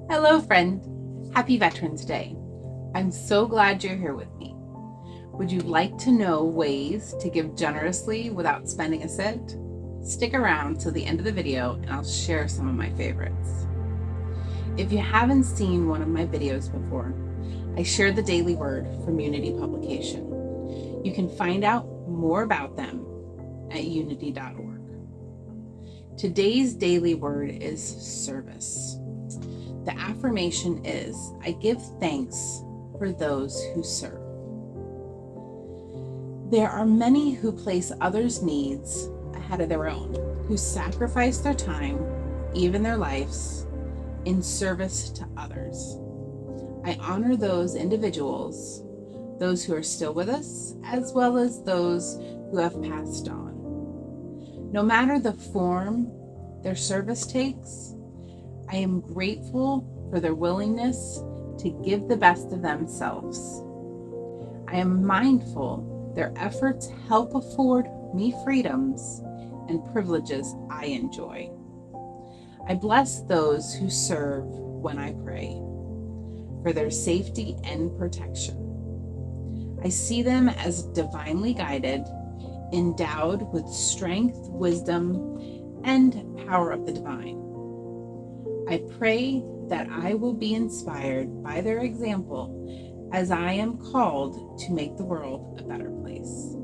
Hello, friend. Happy Veterans Day. I'm so glad you're here with me. Would you like to know ways to give generously without spending a cent? Stick around till the end of the video and I'll share some of my favorites. If you haven't seen one of my videos before, I share the Daily Word from Unity Publication. You can find out more about them at unity.org. Today's Daily Word is service. The affirmation is, I give thanks for those who serve. There are many who place others' needs ahead of their own, who sacrifice their time, even their lives, in service to others. I honor those individuals, those who are still with us, as well as those who have passed on. No matter the form their service takes, I am grateful for their willingness to give the best of themselves. I am mindful their efforts help afford me freedoms and privileges I enjoy. I bless those who serve when I pray for their safety and protection. I see them as divinely guided, endowed with strength, wisdom, and power of the divine. I pray that I will be inspired by their example as I am called to make the world a better place.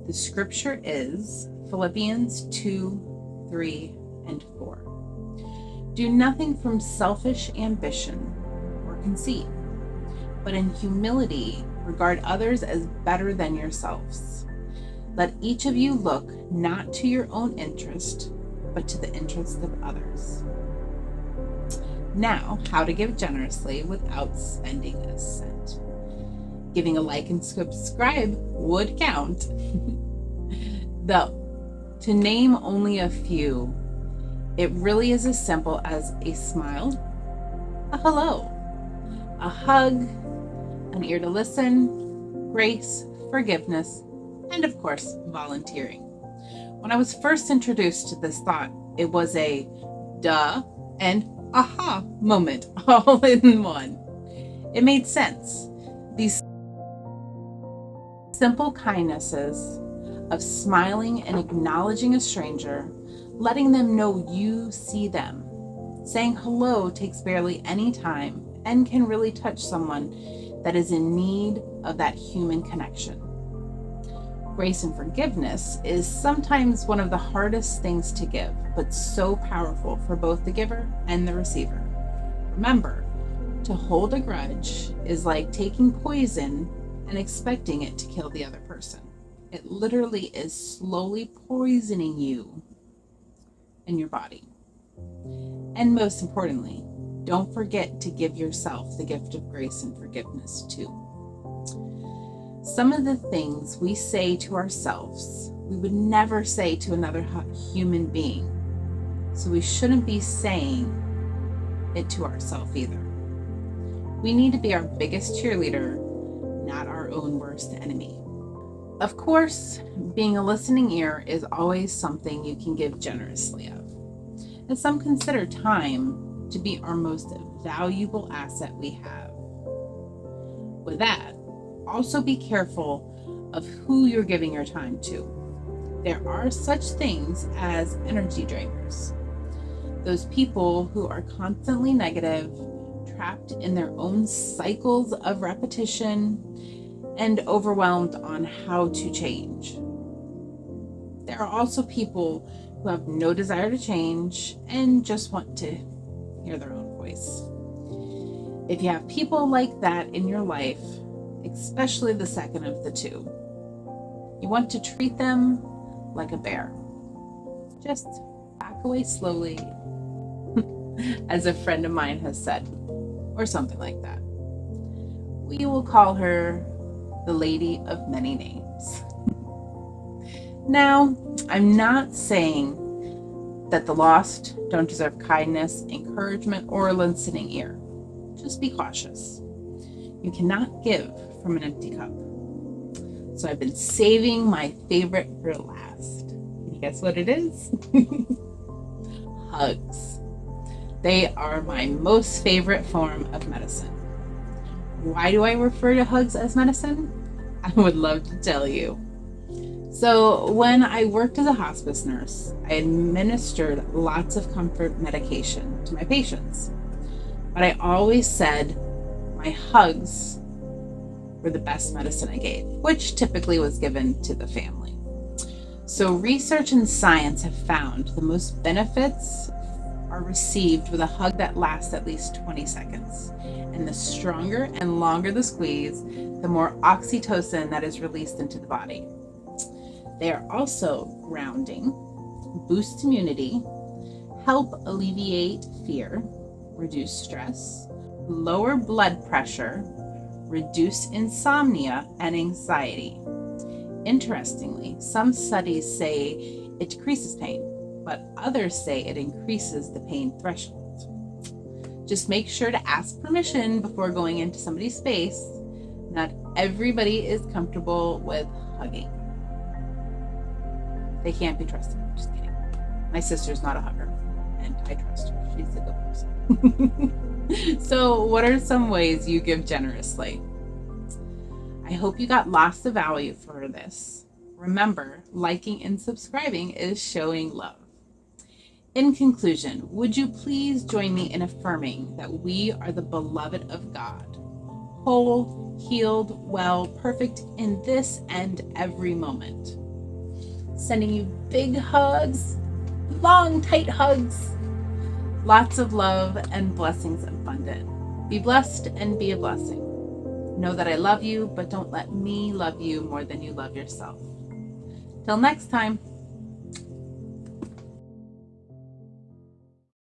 The scripture is Philippians 2, 3, and 4. Do nothing from selfish ambition or conceit, but in humility regard others as better than yourselves. Let each of you look not to your own interest, but to the interest of others. Now, how to give generously without spending a cent. Giving a like and subscribe would count. Though, to name only a few, it really is as simple as a smile, a hello, a hug, an ear to listen, grace, forgiveness, and of course, volunteering. When I was first introduced to this thought, it was a duh and aha moment all in one. It made sense. These simple kindnesses of smiling and acknowledging a stranger, letting them know you see them. Saying hello takes barely any time and can really touch someone that is in need of that human connection. Grace and forgiveness is sometimes one of the hardest things to give, but so powerful for both the giver and the receiver. Remember, to hold a grudge is like taking poison and expecting it to kill the other person. It literally is slowly poisoning you and your body. And most importantly, don't forget to give yourself the gift of grace and forgiveness too. Some of the things we say to ourselves, we would never say to another human being. So we shouldn't be saying it to ourselves either. We need to be our biggest cheerleader, not our own worst enemy. Of course, being a listening ear is always something you can give generously of. And some consider time to be our most valuable asset we have. With that, also be careful of who you're giving your time to. There are such things as energy drainers. Those people who are constantly negative, trapped in their own cycles of repetition, and overwhelmed on how to change. There are also people who have no desire to change and just want to hear their own voice. If you have people like that in your life, especially the second of the two, you want to treat them like a bear. Just back away slowly, as a friend of mine has said, or something like that. We will call her the Lady of Many Names. Now, I'm not saying that the lost don't deserve kindness, encouragement, or a listening ear. Just be cautious. You cannot give from an empty cup. So I've been saving my favorite for last. Can you guess what it is? Hugs. They are my most favorite form of medicine. Why do I refer to hugs as medicine? I would love to tell you. So when I worked as a hospice nurse, I administered lots of comfort medication to my patients. But I always said my hugs were the best medicine I gave, which typically was given to the family. So research and science have found the most benefits are received with a hug that lasts at least 20 seconds. And the stronger and longer the squeeze, the more oxytocin that is released into the body. They are also grounding, boost immunity, help alleviate fear, reduce stress, lower blood pressure, reduce insomnia and anxiety. Interestingly, some studies say it decreases pain, but others say it increases the pain threshold. Just make sure to ask permission before going into somebody's space. Not everybody is comfortable with hugging. They can't be trusted. Just kidding. My sister's not a hugger, and I trust her. She's a good person. So, what are some ways you give generously? I hope you got lots of value for this. Remember, liking and subscribing is showing love. In conclusion, would you please join me in affirming that we are the beloved of God, whole, healed, well, perfect in this and every moment. Sending you big hugs, long, tight hugs, lots of love and blessings abundant. Be blessed and be a blessing. Know that I love you, but don't let me love you more than you love yourself. Till next time.